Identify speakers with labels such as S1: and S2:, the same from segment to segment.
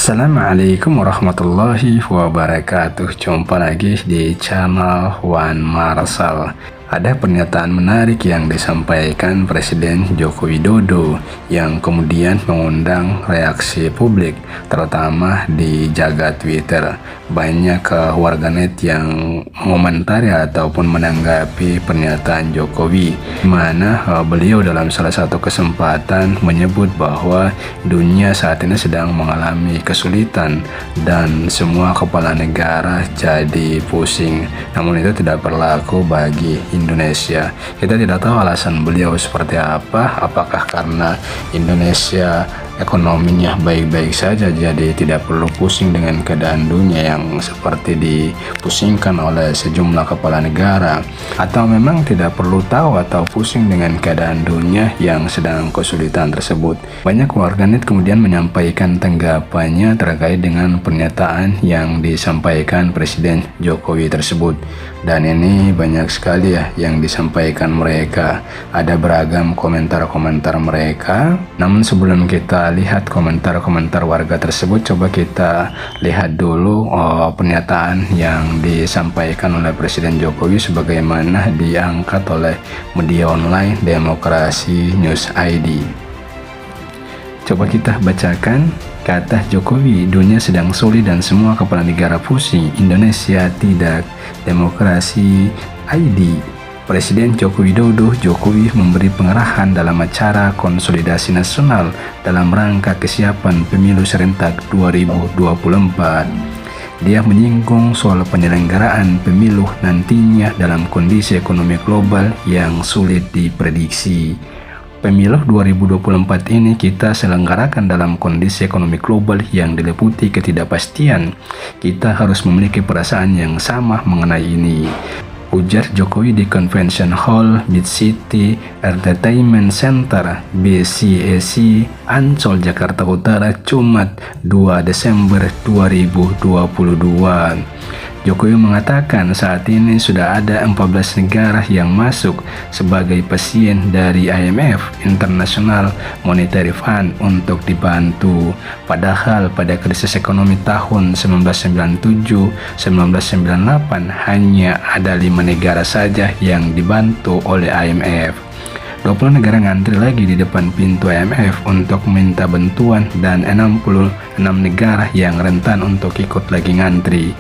S1: Assalamualaikum warahmatullahi wabarakatuh. Jumpa lagi di channel Wan Marsal. Ada pernyataan menarik yang disampaikan Presiden Joko Widodo yang kemudian mengundang reaksi publik, terutama di jagat Twitter. Banyak warganet yang mengomentari ataupun menanggapi pernyataan Jokowi, di mana beliau dalam salah satu kesempatan menyebut bahwa dunia saat ini sedang mengalami kesulitan dan semua kepala negara jadi pusing. Namun itu tidak berlaku bagi Indonesia. Kita tidak tahu alasan beliau seperti apa, apakah karena Indonesia ekonominya baik-baik saja jadi tidak perlu pusing dengan keadaan dunia yang seperti dipusingkan oleh sejumlah kepala negara, atau memang tidak perlu tahu atau pusing dengan keadaan dunia yang sedang kesulitan tersebut. Banyak warganet kemudian menyampaikan tanggapannya terkait dengan pernyataan yang disampaikan Presiden Jokowi tersebut, dan ini banyak sekali ya yang disampaikan mereka. Ada beragam komentar-komentar mereka. Namun sebelum kita lihat komentar-komentar warga tersebut, coba kita lihat dulu pernyataan yang disampaikan oleh Presiden Jokowi sebagaimana diangkat oleh media online Demokrasi News ID. Coba kita bacakan. Kata Jokowi, dunia sedang sulit dan semua kepala negara pusing, Indonesia tidak. Demokrasi ID. Presiden Joko Widodo memberi pengarahan dalam acara konsolidasi nasional dalam rangka kesiapan pemilu serentak 2024. Dia menyinggung soal penyelenggaraan pemilu nantinya dalam kondisi ekonomi global yang sulit diprediksi. Pemilu 2024 ini kita selenggarakan dalam kondisi ekonomi global yang diliputi ketidakpastian. Kita harus memiliki perasaan yang sama mengenai ini, ujar Jokowi di Convention Hall Mid City Entertainment Center BCEC Ancol, Jakarta Utara, Jumat 2 Desember 2022. Jokowi mengatakan saat ini sudah ada 14 negara yang masuk sebagai pasien dari IMF, International Monetary Fund, untuk dibantu. Padahal pada krisis ekonomi tahun 1997-1998 hanya ada 5 negara saja yang dibantu oleh IMF. 20 negara ngantri lagi di depan pintu IMF untuk minta bantuan dan 66 negara yang rentan untuk ikut lagi ngantri.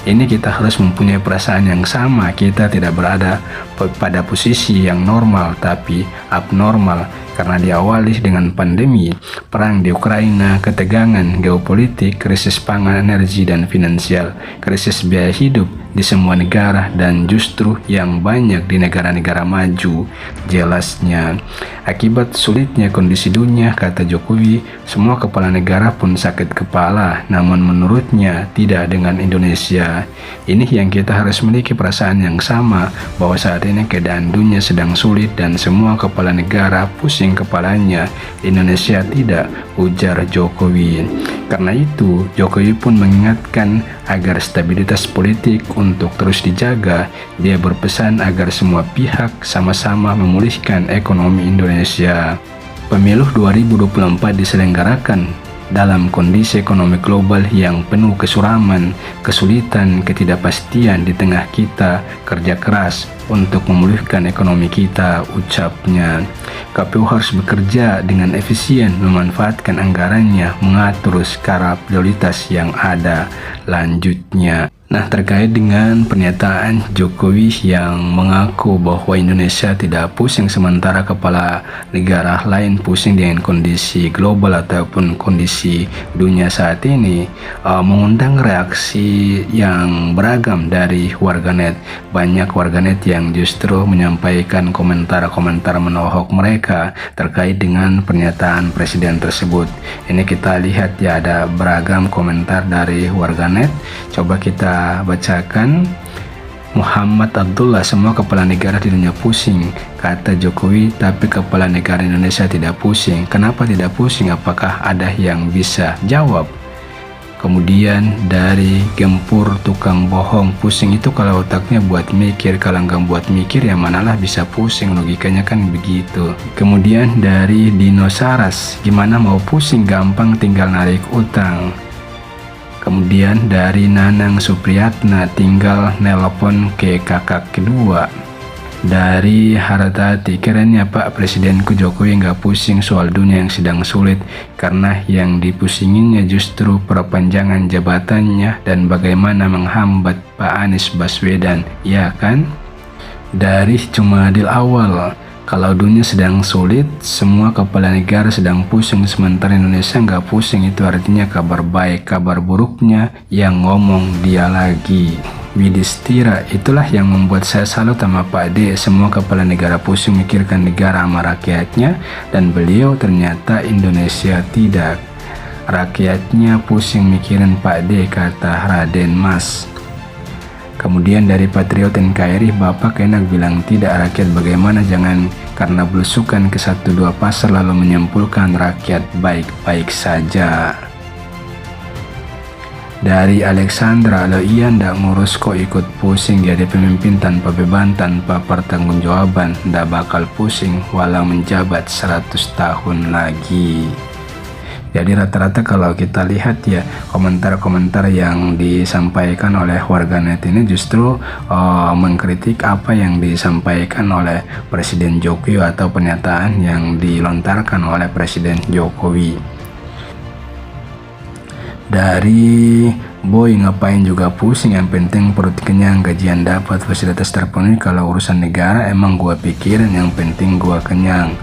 S1: Ini kita harus mempunyai perasaan yang sama. Kita tidak berada pada posisi yang normal tapi abnormal, karena diawali dengan pandemi, perang di Ukraina, ketegangan geopolitik, krisis pangan, energi dan finansial, krisis biaya hidup di semua negara dan justru yang banyak di negara-negara maju. Jelasnya, akibat sulitnya kondisi dunia, kata Jokowi, semua kepala negara pun sakit kepala, namun menurutnya tidak dengan Indonesia. Ini yang kita harus memiliki perasaan yang sama, bahwa saat ini keadaan dunia sedang sulit dan semua kepala negara pusing kepalanya. Indonesia tidak, ujar Jokowi. Karena itu, Jokowi pun mengingatkan agar stabilitas politik untuk terus dijaga. Dia berpesan agar semua pihak sama-sama memulihkan ekonomi Indonesia. Pemilu 2024 diselenggarakan dalam kondisi ekonomi global yang penuh kesuraman, kesulitan, ketidakpastian. Di tengah kita kerja keras untuk memulihkan ekonomi kita, ucapnya. KPU harus bekerja dengan efisien, memanfaatkan anggarannya, mengatur skala prioritas yang ada, lanjutnya. Nah, terkait dengan pernyataan Jokowi yang mengaku bahwa Indonesia tidak pusing sementara kepala negara lain pusing dengan kondisi global ataupun kondisi dunia saat ini, mengundang reaksi yang beragam dari warganet. Banyak warganet yang justru menyampaikan komentar-komentar menohok mereka terkait dengan pernyataan presiden tersebut. Ini kita lihat ya, ada beragam komentar dari warganet. Coba kita bacakan. Muhammad Abdullah, semua kepala negara di dunia pusing, kata Jokowi, tapi kepala negara Indonesia tidak pusing. Kenapa tidak pusing? Apakah ada yang bisa jawab? Kemudian dari Gempur, tukang bohong, pusing itu kalau otaknya buat mikir, kalau nggak buat mikir ya manalah bisa pusing, logikanya kan begitu. Kemudian dari Dinosaurus, gimana mau pusing, gampang tinggal narik utang. Kemudian dari Nanang Supriyatna, tinggal nelpon ke kakak kedua. Dari Haratati, kerennya Pak Presidenku Jokowi nggak pusing soal dunia yang sedang sulit, karena yang dipusinginnya justru perpanjangan jabatannya dan bagaimana menghambat Pak Anies Baswedan, ya kan? Dari Jumadil Awal, kalau dunia sedang sulit, semua kepala negara sedang pusing, sementara Indonesia nggak pusing. Itu artinya kabar baik, kabar buruknya yang ngomong dia lagi. Widistira, itulah yang membuat saya salut sama Pak D. Semua kepala negara pusing mikirkan negara sama rakyatnya, dan beliau ternyata Indonesia tidak. Rakyatnya pusing mikirin Pak D, kata Raden Mas. Kemudian dari Patriot NKRI, Bapak enak bilang tidak, rakyat bagaimana, jangan karena belusukan ke 1-2 pasar lalu menyimpulkan rakyat baik-baik saja. Dari Alexandra, lo iya ndak ngurus kok ikut pusing, jadi pemimpin tanpa beban, tanpa pertanggungjawaban, ndak bakal pusing walau menjabat 100 tahun lagi. Jadi rata-rata kalau kita lihat ya, komentar-komentar yang disampaikan oleh warganet ini justru mengkritik apa yang disampaikan oleh Presiden Jokowi atau pernyataan yang dilontarkan oleh Presiden Jokowi. Dari Boy, ngapain juga pusing, yang penting perut kenyang, gajian dapat, fasilitas terpenuhi, kalau urusan negara emang gua pikirin, yang penting gua kenyang.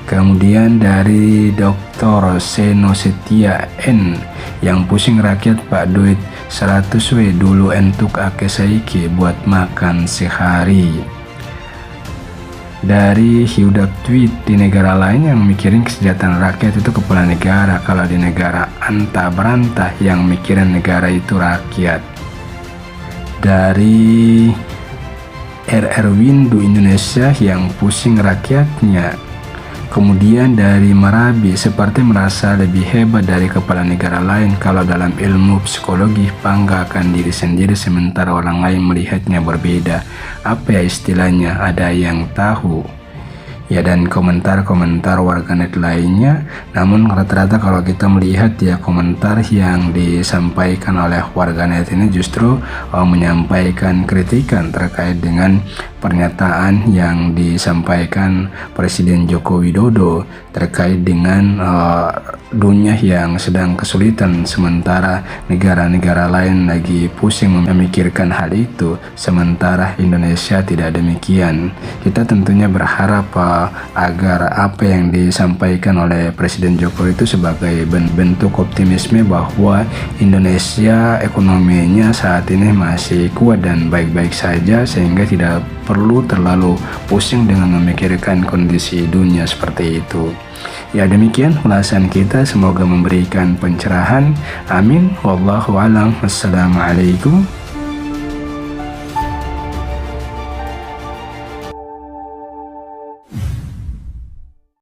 S1: Kemudian dari Dr. Seno Setia N, yang pusing rakyat Pak, duit 100 we dulu entuk ake saiki buat makan sehari. Dari Hyudak Tweet, di negara lain yang mikirin kesejahteraan rakyat itu kepala negara, kalau di negara anta berantah yang mikirin negara itu rakyat. Dari RR Windu Indonesia, yang pusing rakyatnya. Kemudian dari Merabi, seperti merasa lebih hebat dari kepala negara lain, kalau dalam ilmu psikologi banggakan diri sendiri sementara orang lain melihatnya berbeda. Apa ya istilahnya, ada yang tahu ya, dan komentar-komentar warganet lainnya. Namun rata-rata kalau kita melihat ya, komentar yang disampaikan oleh warganet ini justru menyampaikan kritikan terkait dengan pernyataan yang disampaikan Presiden Joko Widodo terkait dengan dunia yang sedang kesulitan, sementara negara-negara lain lagi pusing memikirkan hal itu, sementara Indonesia tidak demikian. Kita tentunya berharap agar apa yang disampaikan oleh Presiden Jokowi itu sebagai bentuk optimisme bahwa Indonesia ekonominya saat ini masih kuat dan baik-baik saja, sehingga tidak perlu terlalu pusing dengan memikirkan kondisi dunia seperti itu. Ya, demikian ulasan kita, semoga memberikan pencerahan. Amin. Wallahu a'lam. Wassalamualaikum